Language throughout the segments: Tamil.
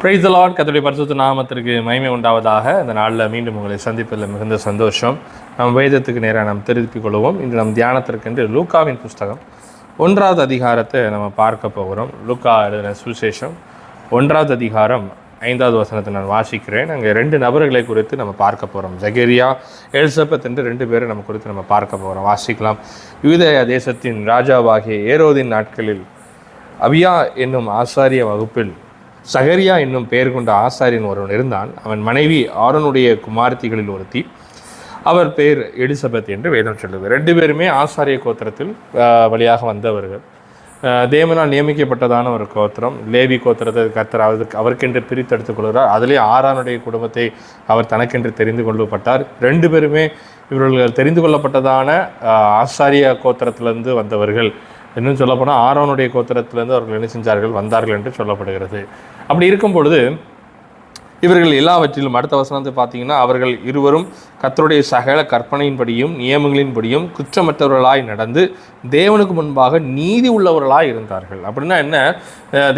Praise the Lord. கர்த்தருடைய பரிசுத்த நாமத்திற்கு மகிமை உண்டாவதாக. இந்த நாளில் மீண்டும் உங்களை சந்திப்பதில் மிகுந்த சந்தோஷம். நம் வேதத்துக்கு நேராக நாம் திருப்பிக் கொள்வோம். இன்று நம் தியானத்திற்கென்று லூக்காவின் புஸ்தகம் 1வது அதிகாரத்தை நம்ம பார்க்க போகிறோம். லூக்கா எழுதின சுவிசேஷம் 1வது அதிகாரம் 5வது வசனத்தை நான் வாசிக்கிறேன். அங்கே 2 நபர்களை குறித்து நம்ம பார்க்க போகிறோம். ஜகரியா, எலிசபெத் என்று 2 பேரை நம்ம குறித்து நம்ம பார்க்க போகிறோம். வாசிக்கலாம். யூதேயா தேசத்தின் ராஜாவாகிய ஏரோதின் நாட்களில் அபியா என்னும் ஆசாரிய வகுப்பில் சகரியா என்னும் பெயர் கொண்ட ஆசாரியன் ஒருவன் இருந்தான். அவன் மனைவி ஆரோனுடைய குமாரத்திகளில் ஒருத்தி. அவர் பெயர் எலிசபெத் என்று வேதம் சொல்லுது. 2 பேருமே ஆசாரிய கோத்திரத்தில் வழியாக வந்தவர்கள். தேவனால் நியமிக்கப்பட்டதான ஒரு கோத்திரம். லேவி கோத்திரத்தை கர்த்தர் அவருக்கென்று பிரித்தெடுத்துக் கொள்கிறார். அதிலே ஆரோனுடைய குடும்பத்தை அவர் தனக்கென்று தெரிந்து கொள்ளப்பட்டார். 2 பேருமே இவர்கள் தெரிந்து கொள்ளப்பட்டதான ஆசாரிய கோத்திரத்திலிருந்து வந்தவர்கள். இன்னும் சொல்லப்போனால் ஆரோனுடைய கோத்திரத்திலிருந்து அவர்கள் என்ன செஞ்சார்கள், வந்தார்கள் என்று சொல்லப்படுகிறது. அப்படி இருக்கும் பொழுது இவர்கள் எல்லாவற்றிலும் அடுத்த வசனத்தை பார்த்தீங்கன்னா, அவர்கள் இருவரும் கர்த்தருடைய சகல கற்பனையின்படியும் நியமங்களின்படியும் குற்றமற்றவர்களாய் நடந்து தேவனுக்கு முன்பாக நீதி உள்ளவர்களாய் இருந்தார்கள். அப்படின்னா என்ன?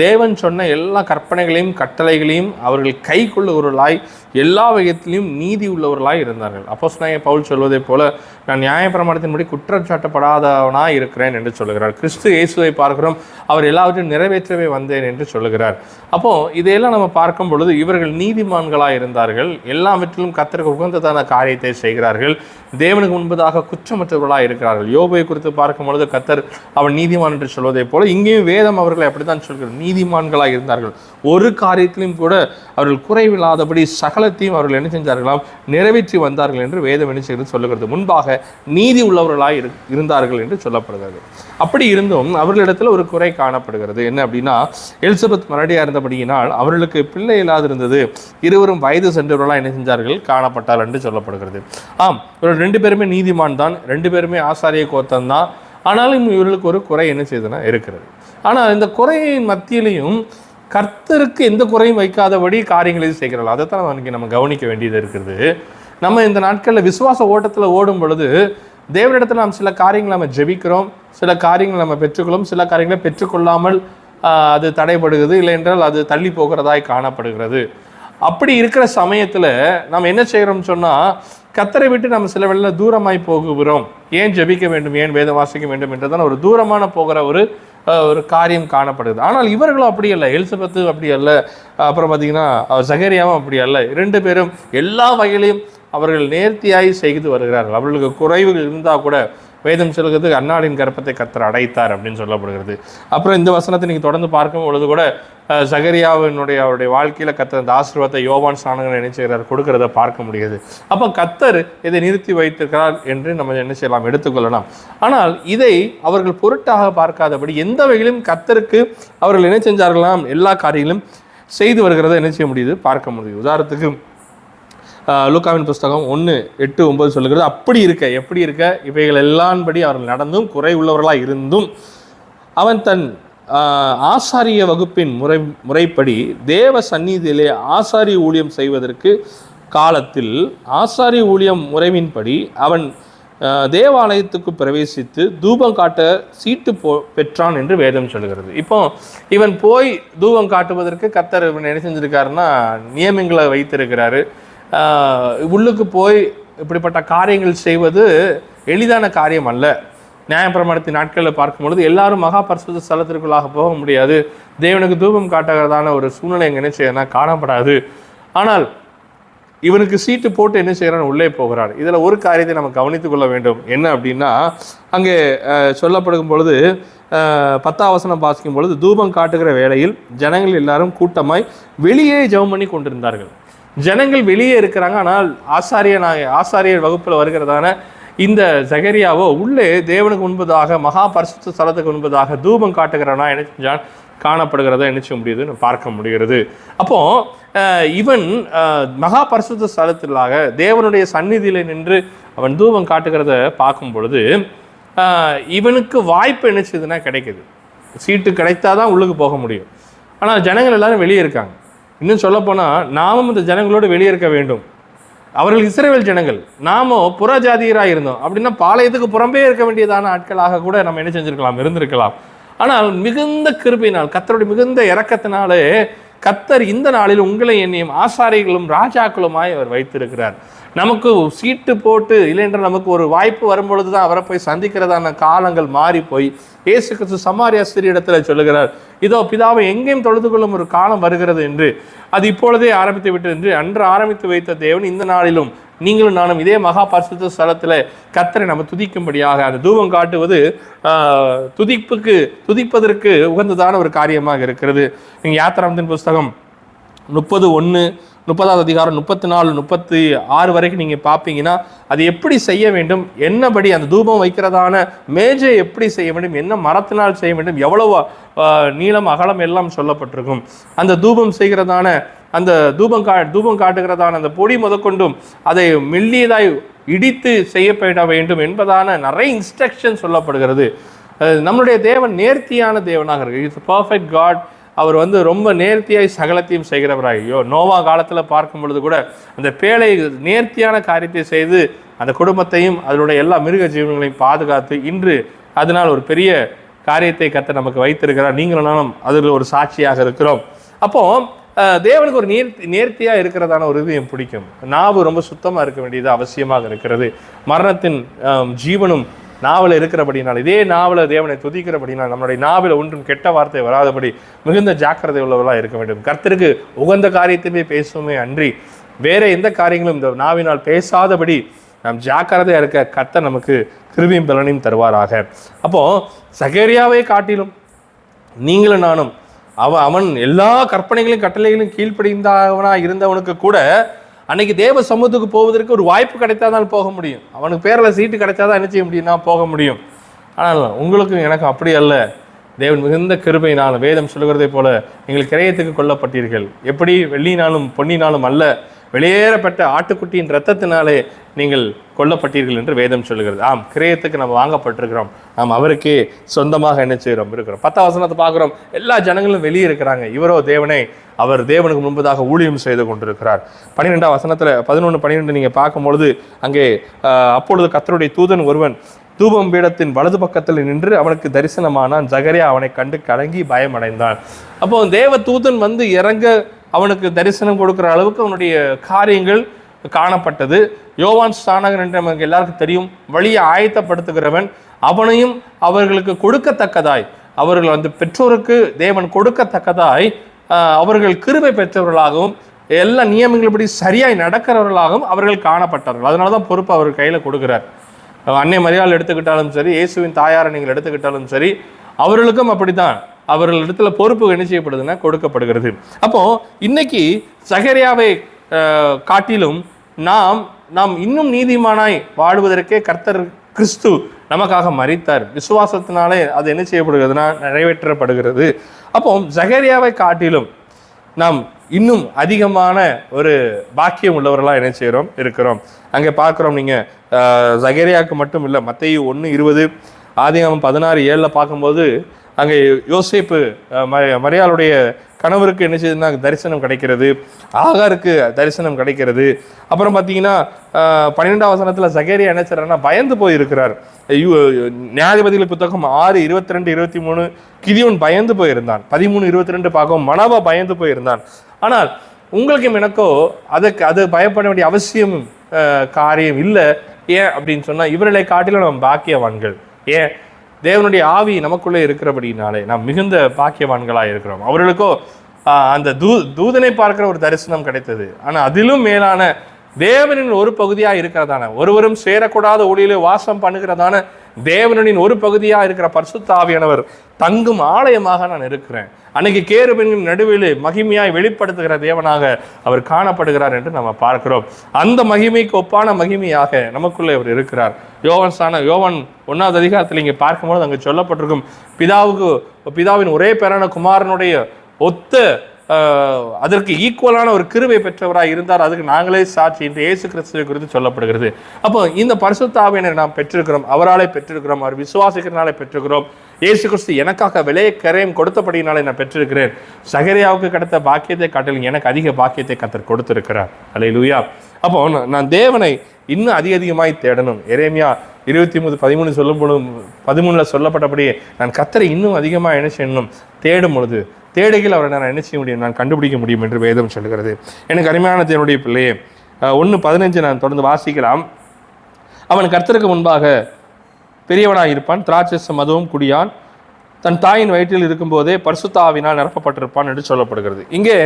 தேவன் சொன்ன எல்லா கற்பனைகளையும் கட்டளைகளையும் அவர்கள் கை கொள்ளுகிறவர்களாய் எல்லா வகையத்திலையும் நீதி உள்ளவர்களாய் இருந்தார்கள். அப்போஸ்தலனாகிய பவுல் சொல்வதை போல, நான் நியாயப்பிரமாணத்தின்படி குற்றம் சாட்டப்படாதவனாய் இருக்கிறேன் என்று சொல்லுகிறார். கிறிஸ்து இயேசுவை பார்க்கிறோம், அவர் எல்லாவற்றையும் நிறைவேற்றவே வந்தேன் என்று சொல்லுகிறார். அப்போது இதையெல்லாம் நம்ம பார்க்கும் பொழுது இவர்கள் நீதிமான்களாக இருந்தார்கள். எல்லாவற்றிலும் கர்த்தருக்கு உகந்ததான காரியத்தை செய்கிறார்கள். தேவனுக்கு முன்பதாக குற்றமற்றவர்களாக இருக்கிறார்கள். யோபை குறித்து பார்க்கும் பொழுது கர்த்தர் அவன் நீதிமான் என்று சொல்வதை போல இங்கேயும் வேதம் அவர்களை அப்படித்தான் சொல்கிறது. நீதிமான்களாக இருந்தார்கள். ஒரு காரியத்திலும் கூட அவர்கள் குறைவில்லாதபடி சகலத்தையும் அவர்கள் என்ன செஞ்சார்களாம், நிறைவேற்றி வந்தார்கள் என்று வேதம் என்ன செய்கிறது சொல்லுகிறது. முன்பாக நீதி உள்ளவர்களாக இருந்தார்கள் என்று சொல்லப்படுகிறது. அப்படி இருந்தும் அவர்களிடத்தில் ஒரு குறை காணப்படுகிறது. என்ன அப்படின்னா, எலிசபெத் மறடியாக இருந்தபடியினால் அவர்களுக்கு பிள்ளை இல்லாதிருந்தது. இருவரும் வயது சென்றவர்களாக என்ன செஞ்சார்கள், காணப்பட்டார் என்று சொல்லப்படுகிறது. ஆம், இவர்கள் 2 பேருமே நீதிமான் தான், 2 பேருமே ஆசாரிய கோத்தம் தான். ஆனாலும் இவர்களுக்கு ஒரு குறை என்ன செய்தனா இருக்கிறது. ஆனால் இந்த குறையின் மத்தியிலையும் கர்த்தருக்கு எந்த குறையும் வைக்காதபடி காரியங்களையும் செய்கிறார்கள். அதைத்தான் நம்ம கவனிக்க வேண்டியது இருக்கிறது. நம்ம இந்த நாட்களில் விசுவாச ஓட்டத்தில் ஓடும் பொழுது தேவனிடத்தில் நாம் சில காரியங்களை நம்ம ஜெபிக்கிறோம், சில காரியங்களை நம்ம பெற்றுக்கொள்ளும், சில காரியங்களை பெற்றுக்கொள்ளாமல் அது தடைபடுகிறது, இல்லை என்றால் அது தள்ளி போகிறதாய் காணப்படுகிறது. அப்படி இருக்கிற சமயத்தில் நம்ம என்ன செய்கிறோம்னு சொன்னால், கர்த்தரை விட்டு நம்ம சில வேளையில் தூரமாய் போகிறோம். ஏன் ஜெபிக்க வேண்டும், ஏன் வேதம் வாசிக்க வேண்டும் என்றதான ஒரு தூரமான போகிற ஒரு காரியம் காணப்படுது. ஆனால் இவர்களும் அப்படி அல்ல. எலிசபெத்து அப்படி அல்ல. அப்புறம் பார்த்தீங்கன்னா சகரியாவும் அப்படி அல்ல. 2 பேரும் எல்லா வகையிலையும் அவர்கள் நேர்த்தியாய் செய்து வருகிறார்கள். அவர்களுக்கு குறைவுகள் இருந்தால் கூட வேதம் சொல்கிறது அன்னாளின் கர்ப்பத்தை கர்த்தர் அடைத்தார் அப்படின்னு சொல்லப்படுகிறது. அப்புறம் இந்த வசனத்தை நீங்கள் தொடர்ந்து பார்க்கும் பொழுது கூட அவருடைய வாழ்க்கையில் கர்த்தர் அந்த ஆசீர்வாதத்தை யோவான் ஸ்நானகன் என்ன செய்கிறார், கொடுக்கிறத பார்க்க முடியாது. அப்போ கர்த்தர் இதை நிறுத்தி வைத்திருக்கிறார் என்று நம்ம என்ன செய்யலாம், எடுத்துக்கொள்ளலாம். ஆனால் இதை அவர்கள் பொருட்டாக பார்க்காதபடி எந்த வகையிலும் கர்த்தருக்கு அவர்கள் என்ன செஞ்சார்களாம், எல்லா காரியங்களும் செய்து வருகிறத என்ன செய்ய முடியுது, பார்க்க முடியுது. உதாரணத்துக்கு லூக்காவின் புஸ்தகம் 1:8-9 சொல்லுகிறது, அப்படி இருக்க எப்படி இருக்க இவைகள் எல்லான்படி அவர்கள் நடந்தும் குறை உள்ளவர்களாக இருந்தும் அவன் தன் ஆசாரிய வகுப்பின் முறைப்படி தேவ சந்நிதியிலே ஆசாரிய ஊழியம் செய்வதற்கு காலத்தில் ஆசாரிய ஊழியம் முறைவின்படி அவன் தேவாலயத்துக்கு பிரவேசித்து தூபம் காட்ட சீட்டு பெற்றான் என்று வேதம் சொல்கிறது. இப்போ இவன் போய் தூபம் காட்டுவதற்கு கர்த்தர் இவன் என்ன செஞ்சிருக்காருன்னா நியமங்களை வைத்திருக்கிறாரு. உள்ளுக்கு போய் இப்படிப்பட்ட காரியங்கள் செய்வது எளிதான காரியம் அல்ல. நியாயப்பிரமாணத்தின் நாட்களில் பார்க்கும்பொழுது எல்லாரும் மகா பரிசுத்த ஸ்தலத்திற்குள்ளாக போக முடியாது. தேவனுக்கு தூபம் காட்டுகிறதான ஒரு சூழ்நிலை எங்கே என்ன செய்யறதுனா காணப்படாது. ஆனால் இவனுக்கு சீட்டு போட்டு என்ன செய்கிறான், உள்ளே போகிறான். இதில் ஒரு காரியத்தை நம்ம கவனித்து கொள்ள வேண்டும். என்ன அப்படின்னா, அங்கே சொல்லப்படும் பொழுது 10ஆம் வசனம் வாசிக்கும் பொழுது, தூபம் காட்டுகிற வேளையில் ஜனங்கள் எல்லாரும் கூட்டமாய் வெளியே ஜெபம் பண்ணி கொண்டிருந்தார்கள். ஜனங்கள் வெளியே இருக்கிறாங்க. ஆனால் ஆசாரியர் வகுப்பில் வருகிறதான இந்த சகரியாவோ உள்ளே தேவனுக்கு முன்பதாக மகா பரிசுத்த ஸ்தலத்துக்கு முன்பதாக தூபம் காட்டுகிறனா என்ன செஞ்சான், காணப்படுகிறத என்ன செய்ய முடியுதுன்னு பார்க்க முடிகிறது. அப்போ இவன் மகா பரிசுத்த ஸ்தலத்திலாக தேவனுடைய சந்நிதியில் நின்று அவன் தூபம் காட்டுகிறத பார்க்கும் பொழுது இவனுக்கு வாய்ப்பு என்ன செய்யுதுன்னா கிடைக்குது. சீட்டு கிடைத்தாதான் உள்ளுக்கு போக முடியும். ஆனால் ஜனங்கள் எல்லாரும் வெளியே இருக்காங்க. இன்னும் சொல்லப்போனால் நாமும் இந்த ஜனங்களோடு வெளியே இருக்க வேண்டும். அவர்கள் இஸ்ரவேல் ஜனங்கள், நாமோ புறஜாதியராக இருந்தோம். அப்படின்னா பாளையத்துக்கு புறம்பே இருக்க வேண்டியதான ஆட்களாக கூட நம்ம என்ன செஞ்சிருக்கலாம், இருந்திருக்கலாம். ஆனால் மிகுந்த கிருபையினால், கர்த்தருடைய மிகுந்த இரக்கத்தினாலே கர்த்தர் இந்த நாளில் உங்களை என்னையும் ஆசாரிகளும் ராஜாக்களுமாய் அவர் வைத்திருக்கிறார். நமக்கு சீட்டு போட்டு இல்லைன்ற நமக்கு ஒரு வாய்ப்பு வரும்பொழுது தான் அவரை போய் சந்திக்கிறதான காலங்கள் மாறி போய் இயேசு கிறிஸ்து சமாரியா ஸ்திரீயிடத்துல சொல்லுகிறார், இதோ பிதாவை எங்கேயும் தொழுது கொள்ளும் ஒரு காலம் வருகிறது என்று. அது இப்பொழுதே ஆரம்பித்து விட்டு என்று அன்று ஆரம்பித்து வைத்த தேவன் இந்த நாளிலும் நீங்களும் நானும் இதே மகா பரிசுத்த ஸ்தலத்தில் கர்த்தரை நம்ம துதிக்கும்படியாக அந்த தூபம் காட்டுவது துதிப்பதற்கு உகந்ததான ஒரு காரியமாக இருக்கிறது. நீங்கள் யாத்திராகமத்தின் புஸ்தகம் 30:1 30வது அதிகாரம் 34 36 வரைக்கும் நீங்கள் பார்ப்பீங்கன்னா அது எப்படி செய்ய வேண்டும், என்னபடி அந்த தூபம் வைக்கிறதான மேஜை எப்படி செய்ய வேண்டும், என்ன மரத்தினால் செய்ய வேண்டும், எவ்வளவு நீளம் அகலம் எல்லாம் சொல்லப்பட்டிருக்கும். அந்த தூபம் செய்கிறதான அந்த தூபம் காட்டுகிறதான அந்த பொடி முதற்கொண்டும் அதை மெல்லியதாய் இடித்து செய்யப்பட வேண்டும் என்பதான நிறைய இன்ஸ்ட்ரக்ஷன் சொல்லப்படுகிறது. நம்மளுடைய தேவன் நேர்த்தியான தேவனாக இருக்கு. It's perfect God. அவர் ரொம்ப நேர்த்தியாய் சகலத்தையும் செய்கிறவராய். நோவா காலத்தில் பார்க்கும் பொழுது கூட அந்த பேழை நேர்த்தியான காரியத்தை செய்து அந்த குடும்பத்தையும் அதனுடைய எல்லா மிருக ஜீவன்களையும் பாதுகாத்து இன்று அதனால் ஒரு பெரிய காரியத்தை கர்த்தர் நமக்கு வைத்திருக்கிறார். நீங்களும் நானும் அதில் ஒரு சாட்சியாக இருக்கிறோம். அப்போ தேவனுக்கு ஒரு நேர்த்தியாக இருக்கிறதான ஒரு இது பிடிக்கும். நாவு ரொம்ப சுத்தமாக இருக்க வேண்டியது அவசியமாக இருக்கிறது. மரணத்தின் ஜீவனும் நாவல் இருக்கிறபடினால், இதே நாவலை தேவனை துதிக்கிறபடினால் நம்மளுடைய நாவில் ஒன்றும் கெட்ட வார்த்தை வராதபடி மிகுந்த ஜாக்கிரதை உள்ளவர்களாக இருக்க வேண்டும். கர்த்தருக்கு உகந்த காரியத்தையுமே பேசுவோமே அன்றி வேற எந்த காரியங்களும் இந்த நாவினால் பேசாதபடி நாம் ஜாக்கிரதையாக இருக்க கர்த்தர் நமக்கு கிருபையும் பலனையும் தருவாராக. அப்போ சகரியாவை காட்டிலும் நீங்களும் நானும் அவன் எல்லா கற்பனைகளையும் கட்டளைகளையும் கீழ்ப்படிந்தவனா இருந்தவனுக்கு கூட அன்னைக்கு தேவ சமூகத்துக்கு போவதற்கு ஒரு வாய்ப்பு கிடைத்தாதான் போக முடியும். அவனுக்கு பேரில் சீட்டு கிடைச்சாதான் என்ன செய்ய முடியும்னா போக முடியும். ஆனால் உங்களுக்கும் எனக்கும் அப்படி அல்ல. தேவன் மிகுந்த கிருபையினாலும் வேதம் சொல்லுகிறதை போல நீங்கள் கிரயத்துக்கு கொல்லப்பட்டீர்கள். எப்படி வெள்ளினாலும் பொன்னினாலும் அல்ல, வெளியேறப்பட்ட ஆட்டுக்குட்டியின் இரத்தத்தினாலே நீங்கள் கொல்லப்பட்டீர்கள் என்று வேதம் சொல்லுகிறது. ஆம், கிரயத்துக்கு நம்ம வாங்கப்பட்டிருக்கிறோம். நாம் அவருக்கே சொந்தமாக என்ன செய்கிறோம் இருக்கிறோம். 10ஆம் வசனத்தை பார்க்குறோம், எல்லா ஜனங்களும் வெளியே இருக்கிறாங்க. இவரோ அவர் தேவனுக்கு முன்பதாக ஊழியம் செய்து கொண்டிருக்கிறார். 12ஆம் வசனத்தில் 11-12 நீங்கள் பார்க்கும்பொழுது அங்கே அப்பொழுது கர்த்தருடைய தூதன் ஒருவன் தூபம் பீடத்தின் வலது பக்கத்தில் நின்று அவனுக்கு தரிசனமானான். சகரியா அவனை கண்டு கலங்கி பயமடைந்தான். அப்போ தேவ தூதன் இறங்க அவனுக்கு தரிசனம் கொடுக்குற அளவுக்கு அவனுடைய காரியங்கள் காணப்பட்டது. யோவான் ஸ்நானகன் என்று நமக்கு எல்லாருக்கும் தெரியும், வழியை ஆயத்தப்படுத்துகிறவன். அவனையும் அவர்களுக்கு கொடுக்கத்தக்கதாய், அவர்கள் பெற்றோருக்கு தேவன் கொடுக்கத்தக்கதாய் அவர்கள் கிருபை பெற்றவர்களாகவும் எல்லா நியமங்களப்படி சரியாய் நடக்கிறவர்களாகவும் அவர்கள் காணப்பட்டார்கள். அதனால தான் பொறுப்பு அவர் கையில் கொடுக்குறார். அன்னை மரியாள் எடுத்துக்கிட்டாலும் சரி, இயேசுவின் தாயாரை நீங்கள் எடுத்துக்கிட்டாலும் சரி, அவர்களுக்கும் அப்படித்தான் அவர்கள் இடத்துல பொறுப்பு என்ன செய்யப்படுதுன்னா கொடுக்கப்படுகிறது. அப்போ இன்னைக்கு சகரியாவை காட்டிலும் நாம் இன்னும் நீதிமானாய் வாழ்வதற்கே கர்த்தர் கிறிஸ்து நமக்காக மரித்தார். விசுவாசத்தினாலே அது என்ன செய்யப்படுகிறதுனா நிறைவேற்றப்படுகிறது. அப்போ சகரியாவை காட்டிலும் நாம் இன்னும் அதிகமான ஒரு பாக்கியம் உள்ளவர்களாக என்ன செய்கிறோம் இருக்கிறோம். அங்கே பார்க்குறோம், நீங்கள் சகரியாவுக்கு மட்டும் இல்லை, மத்தேயு 1:20 ஆதியாகமம் 16:7 பார்க்கும்போது அங்கே யோசேப்பு மரியாளுடைய கணவருக்கு என்ன செய்யுதுன்னா தரிசனம் கிடைக்கிறது, ஆகாருக்கு தரிசனம் கிடைக்கிறது. அப்புறம் பார்த்தீங்கன்னா 12ஆம் வசனத்தில் சகரியா என்ன செய்றாருன்னா பயந்து போயிருக்கிறார். நியாயாதிபதிகள் புத்தகம் 6:22-23 கிதியோன் பயந்து போயிருந்தான். 13:22 பார்க்கவும் மனோவா பயந்து போயிருந்தான். ஆனால் உங்களுக்கும் எனக்கோ அது பயப்பட வேண்டிய அவசியம் காரியம் இல்லை. ஏன் அப்படின்னு சொன்னால் இவர்களை காட்டிலும் நம்ம பாக்கியவான்கள். ஏன்? தேவனுடைய ஆவி நமக்குள்ளே இருக்கிறபடினாலே நாம் மிகுந்த பாக்கியவான்களாக இருக்கிறோம். அவர்களுக்கோ அந்த தூதனை பார்க்கிற ஒரு தரிசனம் கிடைத்தது. ஆனால் அதிலும் மேலான தேவனின் ஒரு பகுதியாக இருக்கிறதான, ஒருவரும் சேரக்கூடாத ஒளியிலே வாசம் பண்ணுகிறதான தேவனின் ஒரு பகுதியாக இருக்கிற பரிசுத்த ஆவியானவர் தங்கும் ஆலயமாக நான் இருக்கிறேன். அன்னைக்கு கேருபீனின் நடுவிலே மகிமையாய் வெளிப்படுத்துகிற தேவனாக அவர் காணப்படுகிறார் என்று நம்ம பார்க்கிறோம். அந்த மகிமைக்கு ஒப்பான மகிமையாக நமக்குள்ளே அவர் இருக்கிறார். யோவான் 1ஆவது அதிகாரத்தில் இங்கே பார்க்கும்போது அங்கே சொல்லப்பட்டிருக்கும், பிதாவின் ஒரே பேரான குமாரனுடைய ஒத்த அதற்கு ஈக்குவலான ஒரு கிருபை பெற்றவராக இருந்தார். அதுக்கு நாங்களே சாட்சி என்று இயேசு கிறிஸ்துவை குறித்து சொல்லப்படுகிறது. அப்போ இந்த பரிசுத்த ஆவியை நாம் பெற்றிருக்கிறோம், அவராலே பெற்றிருக்கிறோம், அவர் விசுவாசிக்கிறனாலே பெற்றிருக்கிறோம். இயேசு கிறிஸ்து எனக்காக விலையை கரையும் கொடுத்தபடினாலே நான் பெற்றிருக்கிறேன். சகரியாவுக்கு கிடைத்த பாக்கியத்தை காட்டிலும் எனக்கு அதிக பாக்கியத்தை கர்த்தர் கொடுத்திருக்கிறார். அல்லேலூயா. அப்போ நான் தேவனை இன்னும் அதிகமாய் தேடணும். எரேமியா 23:13 சொல்லும்போது 13 சொல்லப்பட்டபடியே நான் கர்த்தரை இன்னும் அதிகமாக என்ன செய்யணும் தேடும் பொழுது தேடுகையில் அவரை நான் என்ன செய்ய முடியும், நான் கண்டுபிடிக்க முடியும் என்று வேதம் சொல்கிறது. எனக்கு அருமையான தேவனுடைய பிள்ளையே, 1:15 நான் தொடர்ந்து வாசிக்கலாம். அவன் கர்த்தருக்கு முன்பாக பெரியவனாக இருப்பான், திராட்சை மதுவும் குடியான், தன் தாயின் வயிற்றில் இருக்கும்போதே பரிசுத்த ஆவியினால் நிரப்பப்பட்டிருப்பான் என்று சொல்லப்படுகிறது. இங்கே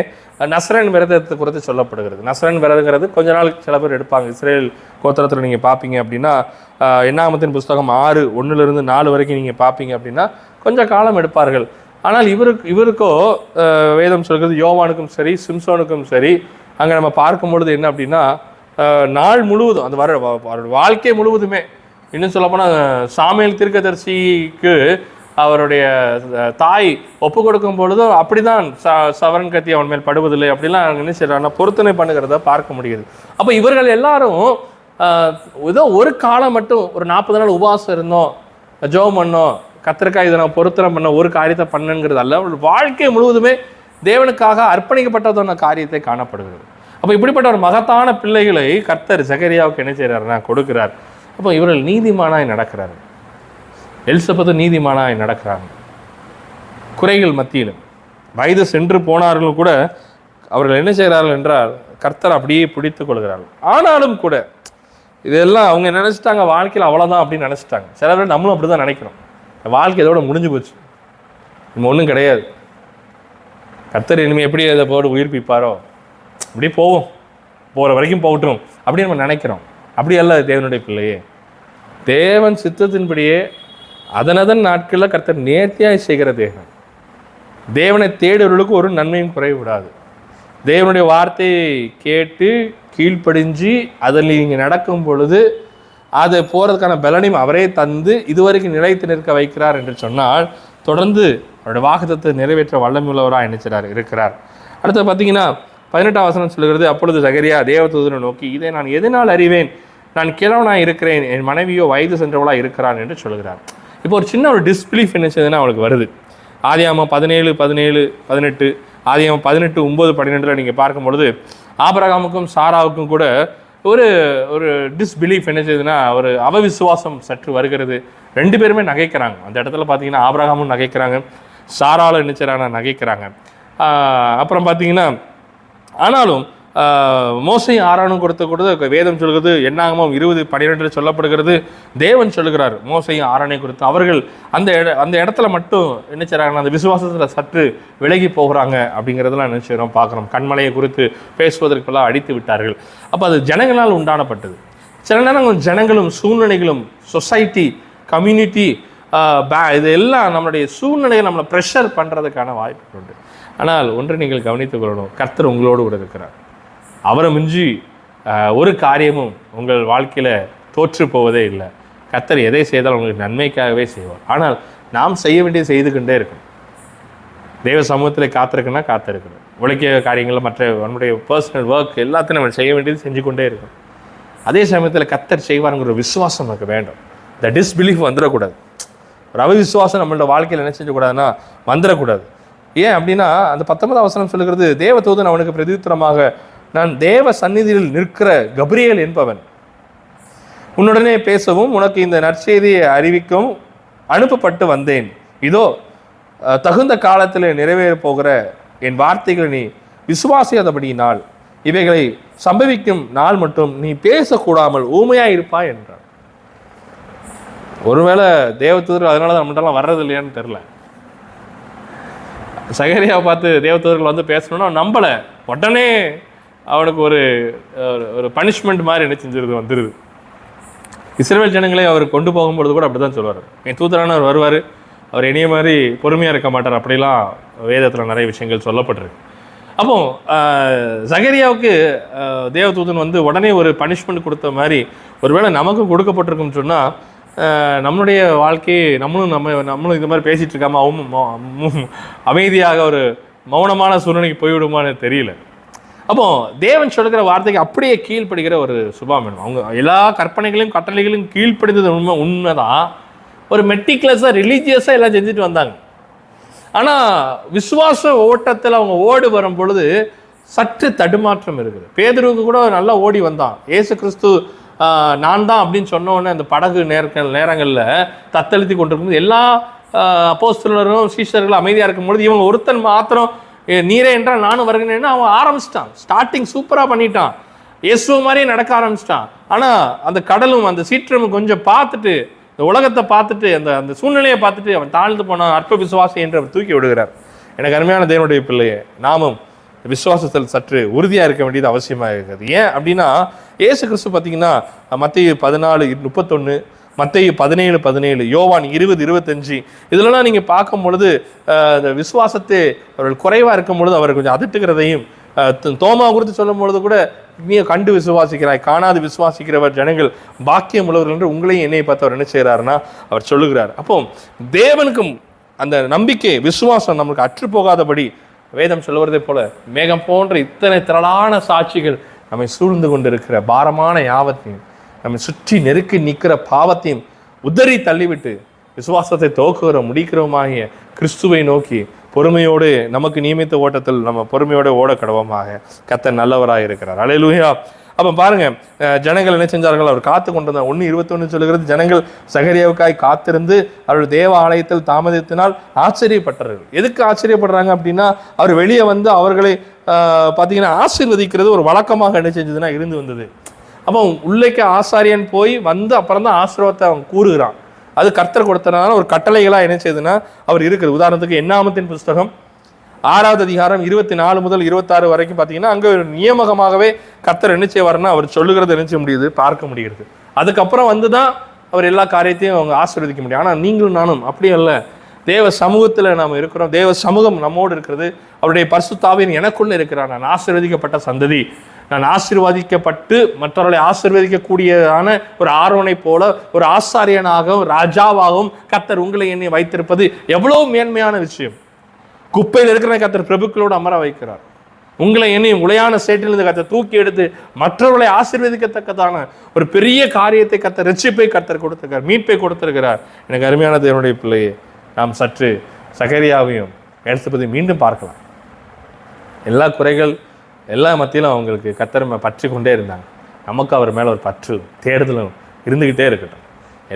நசரேன் விரதத்தை குறித்து சொல்லப்படுகிறது. நசரேன் விரதங்கிறது கொஞ்ச நாள் சில பேர் எடுப்பாங்க. இஸ்ரேல் கோத்திரத்தில் நீங்கள் பார்ப்பீங்க அப்படின்னா, என்னாகமத்தின் புஸ்தகம் 6:1-4 வரைக்கும் நீங்கள் பார்ப்பீங்க அப்படின்னா கொஞ்சம் காலம் எடுப்பார்கள். ஆனால் இவருக்கோ வேதம் சொல்கிறது, யோவானுக்கும் சரி சிம்சோனுக்கும் சரி, அங்கே நம்ம பார்க்கும் பொழுது என்ன அப்படின்னா, நாள் முழுவதும் அந்த வாழ்க்கை முழுவதுமே, இன்னும் சொல்லப்போனால் சாமுவேல் தீர்க்கதரிசிக்கு அவருடைய தாய் ஒப்பு கொடுக்கும் பொழுதும் அப்படிதான் சவரன் கத்தி அவன் மேல் படுவதில்லை அப்படிலாம் என்ன செய்யறாங்கன்னா பொருத்தனை பண்ணுகிறத பார்க்க முடியுது. அப்போ இவர்கள் எல்லாரும் ஏதோ ஒரு காலம் மட்டும் ஒரு 40 நாள் உபவாசம் இருந்தோம், ஜெபம் பண்ணோம், கத்திரிக்காய் இதை நான் பொருத்தனை பண்ண ஒரு காரியத்தை பண்ணுங்கிறது அல்ல, வாழ்க்கை முழுவதுமே தேவனுக்காக அர்ப்பணிக்கப்பட்டதான காரியத்தை காணப்படுகிறது. அப்போ இப்படிப்பட்ட ஒரு மகத்தான பிள்ளைகளை கர்த்தர் சகரியாவுக்கு என்ன செய்கிறாருன்னா கொடுக்கிறார். அப்போ இவர்கள் நீதிமானாய் நடக்கிறார்கள். எலிசபெத்து நீதிமானாய் நடக்கிறாங்க. குறைகள் மத்தியிலும் வயது சென்று போனார்கள் கூட அவர்கள் என்ன செய்கிறார்கள் என்றால் கர்த்தர் அப்படியே பிடித்து கொள்கிறார்கள். ஆனாலும் கூட இதெல்லாம் அவங்க நினச்சிட்டாங்க வாழ்க்கையில் அவ்வளோதான் அப்படின்னு நினச்சிட்டாங்க. சில பேர் நம்மளும் அப்படி தான் நினைக்கிறோம், வாழ்க்கை இதோட முடிஞ்சு போச்சு, நம்ம ஒன்றும் கிடையாது, கர்த்தர் இனிமேல் எப்படி அதை போட்டு உயிர்ப்பிப்பாரோ அப்படி போவோம், போகிற வரைக்கும் போகட்டும் அப்படின்னு நம்ம நினைக்கிறோம். அப்படி அல்ல தேவனுடைய பிள்ளையே. தேவன் சித்தத்தின்படியே அதனதன் நாட்களில் கர்த்தர் நேர்த்தியாய் செய்கிற தேவன். தேவனை தேடுவர்களுக்கு ஒரு நன்மையும் குறைவு விடாது. தேவனுடைய வார்த்தையை கேட்டு கீழ்ப்படிஞ்சு அதில் நீங்கள் நடக்கும் பொழுது அதை போகிறதுக்கான பலனையும் அவரே தந்து இதுவரைக்கும் நிலைத்து நிற்க வைக்கிறார் என்று சொன்னால் தொடர்ந்து அவருடைய வாக்குத்தத்தை நிறைவேற்ற வல்லமையுள்ளவராக நினைச்சார் இருக்கிறார். அடுத்து பார்த்தீங்கன்னா 18ஆம் வசனம் சொல்கிறது, அப்பொழுது சகரியா தேவதூதனை நோக்கி, இதை நான் எதனால் அறிவேன், நான் கிழவனாக இருக்கிறேன், என் மனைவியோ வயது சென்றவளாக இருக்கிறான் என்று சொல்கிறார். இப்போ ஒரு சின்ன ஒரு டிஸ்பிலீஃப் என்ன செய்யுதுன்னா அவளுக்கு வருது. ஆதியாகமம் 17:17-18, ஆதியாகமம் 18:9-12 நீங்கள் பார்க்கும் பொழுது ஆபிரகாமுக்கும் சாராவுக்கும் கூட ஒரு ஒரு டிஸ்பிலீஃப் என்ன செய்யுதுன்னா ஒரு அவவிசுவாசம் சற்று வருகிறது. 2 பேருமே நகைக்கிறாங்க. அந்த இடத்துல பார்த்தீங்கன்னா ஆபிரகாமும் நகைக்கிறாங்க, சாராலும் என்ன செய்கிறாங்க நகைக்கிறாங்க. அப்புறம் பார்த்தீங்கன்னா ஆனாலும் மோசையும் ஆரோனும் கொடுத்த வேதம் சொல்கிறது, என்னாகமம் 20:12 சொல்லப்படுகிறது, தேவன் சொல்லுகிறார் மோசையும் ஆரோனை குறித்து. அவர்கள் அந்த இடத்துல மட்டும் என்ன செய்கிறாங்கன்னா அந்த விசுவாசத்தில் சற்று விலகி போகிறாங்க அப்படிங்கிறதுலாம் என்ன செய்கிறோம் பார்க்குறோம். கண்மலையை குறித்து பேசுவதற்கெல்லாம் அடித்து விட்டார்கள். அப்போ அது ஜனங்களால் உண்டானப்பட்டது. சில நேரம் ஜனங்களும் சூழ்நிலைகளும் சொசைட்டி கம்யூனிட்டி இது எல்லாம் நம்மளுடைய சூழ்நிலையை நம்மளை ப்ரெஷர் பண்ணுறதுக்கான வாய்ப்பு உண்டு. ஆனால் ஒன்று நீங்கள் கவனித்துக் கொள்ளணும், கர்த்தர் உங்களோடு கூட இருக்கிறார். அவரை மிஞ்சி ஒரு காரியமும் உங்கள் வாழ்க்கையில் தோற்று போவதே இல்லை. கர்த்தர் எதை செய்தாலும் உங்களுக்கு நன்மைக்காகவே செய்வார். ஆனால் நாம் செய்ய வேண்டியது செய்து கொண்டே இருக்கணும். தேவ சமூகத்தில் காத்திருக்குன்னா காத்திருக்கணும். உழைக்க காரியங்களில் மற்ற நம்முடைய பர்சனல் ஒர்க் எல்லாத்தையும் நம்ம செய்ய வேண்டியது செஞ்சு கொண்டே இருக்கணும். அதே சமயத்தில் கர்த்தர் செய்வாருங்கிற ஒரு விசுவாசம் நமக்கு வேண்டும். இந்த டிஸ்பிலீஃப் வந்துடக்கூடாது. ஒரு அவிசுவாசம் நம்மளோட வாழ்க்கையில் என்ன செஞ்சக்கூடாதுன்னா வந்துடக்கூடாது. ஏன் அப்படின்னா அந்த 19ஆம் வசனம் சொல்லுகிறது, தேவதூதன் அவனுக்கு பிரதியுத்தரமாக, நான் தேவ சந்நிதியில் நிற்கிற கபிரியேல் என்பவன், உன்னுடனே பேசவும் உனக்கு இந்த நற்செய்தியை அறிவிக்கவும் அனுப்பப்பட்டு வந்தேன். இதோ தகுந்த காலத்தில் நிறைவேற போகிற என் வார்த்தைகளை நீ விசுவாசியாதபடியினால் இவைகளை சம்பவிக்கும் நாள் மட்டும் நீ பேசக்கூடாமல் ஊமையாக இருப்பாய் என்றார். ஒருவேளை தேவதூதர்கள் அதனால தான் நம்மகிட்டலாம் வர்றது இல்லையான்னு தெரில. சகரியாவை பார்த்து தேவதூதர்கள் வந்து பேசணும்னா நம்பலை, உடனே அவனுக்கு ஒரு ஒரு பனிஷ்மெண்ட் மாதிரி என்ன செஞ்சிருது வந்துடுது. இஸ்ரவேல் ஜனங்களை அவர் கொண்டு போகும்பொழுது கூட அப்படி தான் சொல்லுவார், என் தூதரானவர் வருவார், அவர் இனிய மாதிரி பொறுமையாக இருக்க மாட்டார், அப்படிலாம் வேதத்தில் நிறைய விஷயங்கள் சொல்லப்பட்டிருக்கு. அப்போ சகரியாவுக்கு தேவதூதன் வந்து உடனே ஒரு பனிஷ்மெண்ட் கொடுத்த மாதிரி ஒருவேளை நமக்கும் கொடுக்கப்பட்டிருக்குன்னு சொன்னால் நம்மளுடைய வாழ்க்கையை நம்மளும் இந்த மாதிரி பேசிகிட்டு இருக்காமல் அமைதியாக ஒரு மௌனமான சூழ்நிலைக்கு போய்விடுமான்னு தெரியல. அப்போ தேவன் சொல்லுகிற வார்த்தைக்கு அப்படியே கீழ்ப்படுகிற ஒரு சுபாவம் வேணும். அவங்க எல்லா கற்பனைகளையும் கட்டளைகளையும் கீழ்ப்படுந்தது உண்மைதான். ஒரு மெட்டிகுலஸாக ரிலீஜியஸாக எல்லாம் செஞ்சுட்டு வந்தாங்க. ஆனால் விசுவாச ஓட்டத்தில் அவங்க ஓடி வரும் பொழுது சற்று தடுமாற்றம் இருக்குது. பேதுருவுக்கு கூட நல்லா ஓடி வந்தான். இயேசு கிறிஸ்து நான் தான் அப்படின்னு சொன்ன உடனே அந்த படகு நேரங்களில் தத்தளித்து கொண்டிருக்கும்போது எல்லா அப்போஸ்தலரும் சீஷர்களும் அமைதியாக இருக்கும்பொழுது இவங்க ஒருத்தன் மாத்திரம் நீரே என்றால் நானும் வருகிறேன்னு அவன் ஆரம்பிச்சிட்டான். ஸ்டார்டிங் சூப்பராக பண்ணிட்டான், இயேசு மாதிரியே நடக்க ஆரம்பிச்சிட்டான். ஆனால் அந்த கடலும் அந்த சீற்றமும் கொஞ்சம் பார்த்துட்டு, இந்த உலகத்தை பார்த்துட்டு, அந்த அந்த சூழ்நிலையை பார்த்துட்டு அவன் தாழ்ந்து போனான். அற்ப விசுவாசி என்று அவர் தூக்கி விடுகிறார். எனக்கு அருமையான தேவனுடைய பிள்ளையே, நாமும் விசுவாசத்தில் சற்று உறுதியாக இருக்க வேண்டியது அவசியமாக இருக்குது. ஏன் அப்படின்னா, இயேசு கிறிஸ்து பார்த்தீங்கன்னா மத்தேயு 14:31, மத்தேயு 17:17, யோவான் 20:25 இதெல்லாம் நீங்கள் பார்க்கும் பொழுது இந்த விசுவாசத்தை அவர்கள் குறைவாக இருக்கும் பொழுது அவர் கொஞ்சம் அதட்டுகிறதையும், தோமா குறித்து சொல்லும் பொழுது கூட நீ கண்டு விசுவாசிக்கிறாய், காணாது விசுவாசிக்கிறவர் ஜனங்கள் பாக்கியம் உள்ளவர்கள் என்று உங்களையும் என்னையை பார்த்து அவர் என்ன செய்கிறாருன்னா அவர் சொல்லுகிறார். அப்போ தேவனுக்கும் அந்த நம்பிக்கை விசுவாசம் நமக்கு அற்று போகாதபடி வேதம் சொல்லுவதை போல மேகம் போன்ற இத்தனை திரளான சாட்சிகள் நம்மை சூழ்ந்து கொண்டிருக்கிற பாரமான யாவத்தையும், நம்மை சுற்றி நெருக்கி நிற்கிற பாவத்தையும் உதறி தள்ளிவிட்டு விசுவாசத்தை துவக்குகிற முடிக்கிறோமாகிய கிறிஸ்துவை நோக்கி பொறுமையோடு நமக்கு நியமித்த ஓட்டத்தில் நம்ம பொறுமையோடு ஓட கடவமாக. கர்த்தர் நல்லவராக இருக்கிறார். அல்லேலூயா. அப்போ பாருங்க, ஜனங்கள் என்ன செஞ்சார்கள்? அவர் காத்து கொண்டிருந்தார். 1:21 சொல்லுகிறது, ஜனங்கள் சகரியாவுக்காய் காத்திருந்து அவர்கள் தேவ ஆலயத்தில் தாமதத்தினால் ஆச்சரியப்பட்டார்கள். எதுக்கு ஆச்சரியப்படுறாங்க அப்படின்னா, அவர் வெளியே வந்து அவர்களை பார்த்தீங்கன்னா ஆசீர்வதிக்கிறது ஒரு வழக்கமாக என்ன செஞ்சதுன்னா இருந்து வந்தது. அப்போ உள்ளேக்கு ஆசாரியன் போய் வந்து அப்புறம் தான் ஆசீர்வாதத்தை அவன் கூறுகிறான். அது கர்த்தர் கொடுத்தனால ஒரு கட்டளைகளாக என்ன செய்யுதுன்னா அவர் இருக்குது. உதாரணத்துக்கு என்னாமத்தின் புஸ்தகம் 6வது அதிகாரம் 24 முதல் 26 வரைக்கும் பார்த்தீங்கன்னா அங்கே ஒரு நியமகமாகவே கர்த்தர் என்ன செய்வார்னா அவர் சொல்லுகிறது என்ன செய்ய முடியுது, பார்க்க முடிகிறது. அதுக்கப்புறம் வந்து தான் அவர் எல்லா காரியத்தையும் அவங்க ஆசீர்வதிக்க முடியும். ஆனால் நீங்களும் நானும் அப்படி அல்ல. தேவ சமூகத்தில் நாம் இருக்கிறோம், தேவ சமூகம் நம்மோடு இருக்கிறது. அவருடைய பரிசுத்த ஆவியின் எனக்குள்ளே இருக்கிறார். நான் ஆசீர்வதிக்கப்பட்ட சந்ததி, நான் ஆசீர்வதிக்கப்பட்டு மற்றவர்களை ஆசீர்வதிக்கக்கூடியதான ஒரு ஆரோனை போல ஒரு ஆசாரியனாகவும் ராஜாவாகவும் கர்த்தர் உங்களை என்னை வைத்திருப்பது எவ்வளவு மேன்மையான விஷயம். குப்பையில் இருக்கிற கர்த்தர் பிரபுக்களோடு அமர வைக்கிறார். உங்களை என்னையும் உளையான சேற்றிலிருந்து கர்த்தர் தூக்கி எடுத்து மற்றவர்களை ஆசீர்வதிக்கத்தக்கதான ஒரு பெரிய காரியத்தை கர்த்தர், ரட்சிப்பை கர்த்தர் கொடுத்திருக்கிறார், மீட்பை கொடுத்திருக்கிறார். எனக்கு அருமையான தேவனுடைய பிள்ளையே, நாம் சற்று சகரியாவையும் எலிசபெத்தை மீண்டும் பார்க்கலாம். எல்லா குறைகள் எல்லா மத்தியிலும் அவங்களுக்கு கர்த்தர் பற்றி கொண்டே இருந்தாங்க. நமக்கு அவர் மேலே ஒரு பற்று தேடுதலும் இருந்துக்கிட்டே இருக்கட்டும்.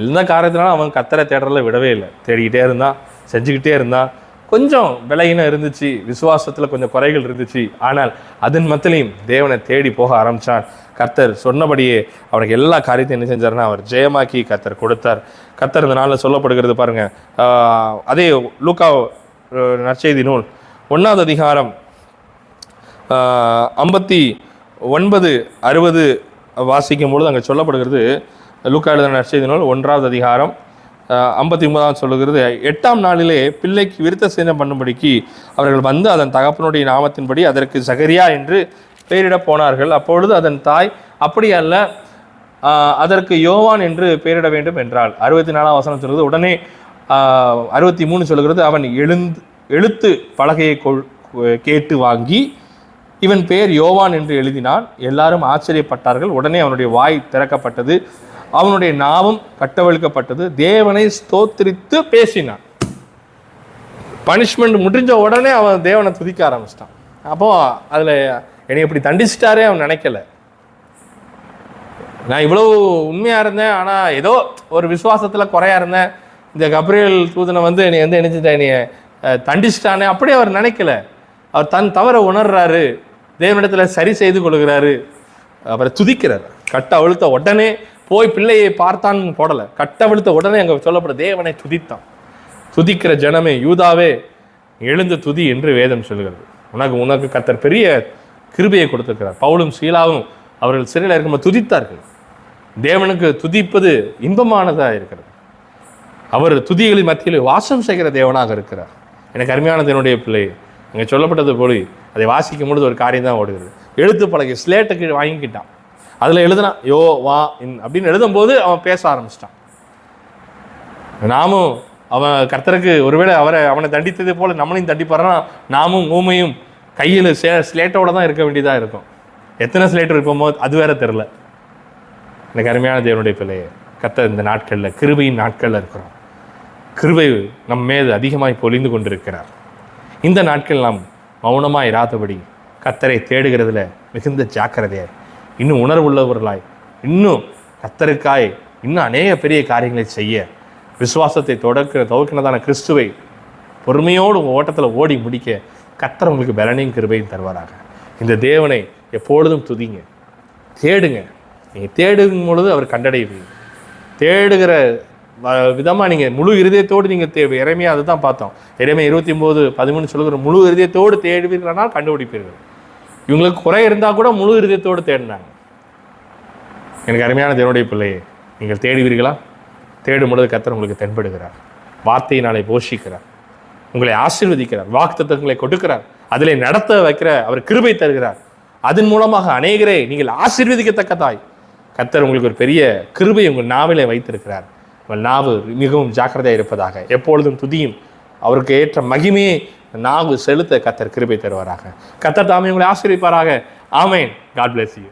எந்த காரியத்தினாலும் அவன் கர்த்தரை தேடுறதில் விடவே இல்லை. தேடிக்கிட்டே இருந்தான், செஞ்சுக்கிட்டே இருந்தான். கொஞ்சம் விலகினம் இருந்துச்சு, விசுவாசத்தில் கொஞ்சம் குறைகள் இருந்துச்சு. ஆனால் அதன் மத்தியிலையும் தேவனை தேடி போக ஆரம்பித்தான். கர்த்தர் சொன்னபடியே அவனுக்கு எல்லா காரியத்தையும் என்ன செஞ்சார்னா அவர் ஜெயமாக்கி கர்த்தர் கொடுத்தார். கர்த்தர் இந்த நாளில் சொல்லப்படுகிறது பாருங்க. அதே லூக்கா நற்செய்தி நூல் 1வது அதிகாரம் 59, 60 வாசிக்கும் பொழுது அங்கே சொல்லப்படுகிறது. லூக்கா எழுதின நற்செய்தி நூல் 1வது அதிகாரம் 59 சொல்லுகிறது, 8ஆம் நாளிலே பிள்ளைக்கு விருத்த சேதனம் பண்ணும்படிக்கு அவர்கள் வந்து அதன் தகப்பனுடைய நாமத்தின்படி அதற்கு சகரியா என்று பெயரிட போனார்கள். அப்பொழுது அதன் தாய் அப்படி அல்ல, அதற்கு யோவான் என்று பெயரிட வேண்டும் என்றாள். 64ஆம் வசனம் சொல்கிறது, உடனே 63 சொல்கிறது, அவன் எழுத்து பலகையை கேட்டு வாங்கி இவன் பெயர் யோவான் என்று எழுதினான். எல்லாரும் ஆச்சரியப்பட்டார்கள். உடனே அவனுடைய வாய் திறக்கப்பட்டது, அவனுடைய நாவும் கட்டவிழ்க்கப்பட்டது, தேவனை ஸ்தோத்திரித்து பேசினான். பனிஷ்மெண்ட் முடிஞ்ச உடனே அவன் தேவனை துதிக்க ஆரம்பிச்சிட்டான். அப்போ அதில் என்னை இப்படி தண்டிச்சிட்டாரே அவன் நினைக்கல. நான் இவ்வளவு உண்மையாக இருந்தேன், ஆனால் ஏதோ ஒரு விசுவாசத்தில் குறையா இருந்தேன், இந்த கப்ரியேல் தூதனை வந்து என்னை வந்து நினைச்சிட்டேன், என்னைய தண்டிச்சிட்டானே அப்படி அவர் நினைக்கல. அவர் தன் தவற உணர்றாரு, தேவனிடத்தில் சரி செய்து கொள்கிறாரு, அவரை துதிக்கிறார். கட்ட அவிழ்த்த உடனே போய் பிள்ளையை பார்த்தான்னு போடலை, கட்ட அவிழ்த்த உடனே அங்கே சொல்லப்பட தேவனை துதித்தான். துதிக்கிற ஜனமே, யூதாவே எழுந்து துதி என்று வேதம் சொல்கிறது. உனக்கு கர்த்தர் பெரிய கிருபையை கொடுத்திருக்கிறார். பவுலும் சீலாவும் அவர்கள் சிறையில் இருக்கும்போது துதித்தார்கள். தேவனுக்கு துதிப்பது இன்பமானதாக இருக்கிறது. அவர் துதிகளின் மத்தியில் வாசம் செய்கிற தேவனாக இருக்கிறார். எனக்கு அருமையான தேவனுடைய பிள்ளை, அங்கே சொல்லப்பட்டது போல அதை வாசிக்கும் பொழுது ஒரு காரியம் தான் ஓடுகிறது. எழுத்து பலகை ஸ்லேட்டுக்கு வாங்கிக்கிட்டான், அதில் எழுதுனான் யோ வா அப்படின்னு எழுதும்போது அவன் பேச ஆரம்பிச்சிட்டான். நாமும் அவன் கர்த்தருக்கு ஒருவேளை அவனை தண்டித்ததே போல நம்மளையும் தண்டிப்பாருன்னா நாமும் ஊமையும் கையில் ஸ்லேட்டோட தான் இருக்க வேண்டியதாக இருக்கும். எத்தனை ஸ்லேட் இருப்போமோ அது வேற தெரில. எனக்கு அருமையான தேவனுடைய பிள்ளையை, கர்த்தர் இந்த நாட்களில் கிருபையின் நாட்களில் இருக்கிறோம். கிருபை நம் மீது அதிகமாய் பொழிந்து கொண்டிருக்கிறார். இந்த நாட்கள் நாம் மௌனமாக இராதபடி கர்த்தரை தேடுகிறதுல மிகுந்த ஜாக்கிரதையாய், இன்னும் உணர்வுள்ளவர்களாய், இன்னும் கர்த்தருக்காய் இன்னும் அநேக பெரிய காரியங்களை செய்ய விசுவாசத்தை துவக்கினதான கிறிஸ்துவை பொறுமையோடு உங்கள் ஓட்டத்தில் ஓடி முடிக்க கர்த்தர் உங்களுக்கு பலனையும் கிருபையும் தருவாராக. இந்த தேவனை எப்பொழுதும் துதிங்க, தேடுங்க. நீங்கள் தேடும் பொழுது அவர் கண்டடைவீங்க. தேடுகிற விதமாக நீங்கள் முழு இருதயத்தோடு நீங்கள் இறைமையாக அதை தான் பார்த்தோம். இறைமை 29:13 சொல்லுகிற முழு இருதயத்தோடு தேடுவீர்களானால் கண்டுபிடிப்பீர்கள். இவங்களுக்கு குறை இருந்தால் கூட முழு இருதயத்தோடு தேடினாங்க. எனக்கு அருமையான தேவனுடைய பிள்ளையே, நீங்கள் தேடுவீர்களா? தேடும் பொழுது கர்த்தர் உங்களுக்கு தென்படுகிறார், வார்த்தையினாலே போஷிக்கிறார், உங்களை ஆசீர்வதிக்கிறார், வாக்குத்தத்தங்களை கொடுக்கிறார், அதிலே நடத்த வைக்கிற அவர் கிருபை தருகிறார். அதன் மூலமாக அநேகரை நீங்கள் ஆசீர்வதிக்கத்தக்கதாய் கர்த்தர் உங்களுக்கு ஒரு பெரிய கிருபை உங்கள் நாவிலே வைத்திருக்கிறார். உங்கள் நாவு மிகவும் ஜாக்கிரதையாக இருப்பதாக. எப்பொழுதும் துதியும் அவருக்கு ஏற்ற மகிமையை நாவு செலுத்த கர்த்தர் கிருபை தருவாராக. கர்த்தர் தாமே உங்களை ஆசீர்வதிப்பாராக. ஆமென். God bless you.